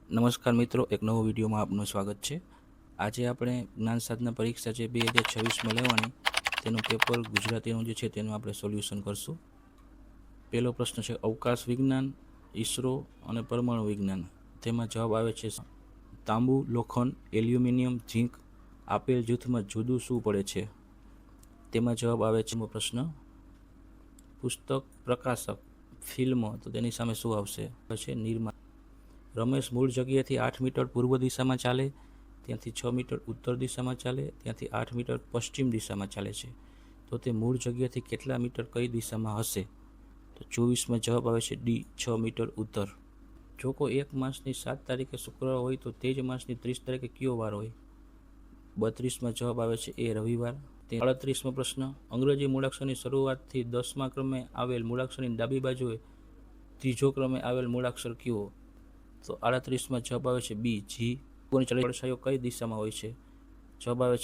નમસ્કાર મિત્રો, એક નવો વિડીયોમાં આપનું સ્વાગત છે. આજે આપણે જ્ઞાન સાધના પરીક્ષા જે 2026માં લેવાની તેનું પેપર ગુજરાતીનું જે છે તેનું આપણે સોલ્યુશન કરશું. પહેલો પ્રશ્ન છે અવકાશ વિજ્ઞાન, ઈસરો અને પરમાણુ વિજ્ઞાન. તેમાં જવાબ આવે છે તાંબુ, લોખંડ, એલ્યુમિનિયમ, ઝીંક આપેલ જૂથમાં જુદું શું પડે છે? તેમાં જવાબ આવે છે પ્રશ્ન પુસ્તક, પ્રકાશક, ફિલ્મ, તો તેની સામે શું આવશે? છે નિર્માણ. રમેશ મૂળ જગ્યાએથી 8 મીટર પૂર્વ દિશામાં ચાલે, ત્યાંથી 6 મીટર ઉત્તર દિશામાં ચાલે, ત્યાંથી 8 મીટર પશ્ચિમ દિશામાં ચાલે છે. તો તે મૂળ જગ્યાથી કેટલા મીટર કઈ દિશામાં હશે? તો 24માં જવાબ આવે છે ડી, 6 મીટર ઉત્તર. જો કોઈ એક માસની 7 તારીખે શુક્રવાર હોય તો તે જ માસની 30 તારીખે કયો વાર હોય? 32માં જવાબ આવે છે એ, રવિવાર. 38મો પ્રશ્ન અંગ્રેજી મૂળાક્ષરની શરૂઆતથી 10મા ક્રમે આવેલ મૂળાક્ષરની ડાબી બાજુએ ત્રીજો ક્રમે આવેલ મૂળાક્ષર કયો? તો 38માં જવાબ આવે છે બી, જી. પડછાયો કઈ દિશામાં હોય છે? જવાબ આવે છે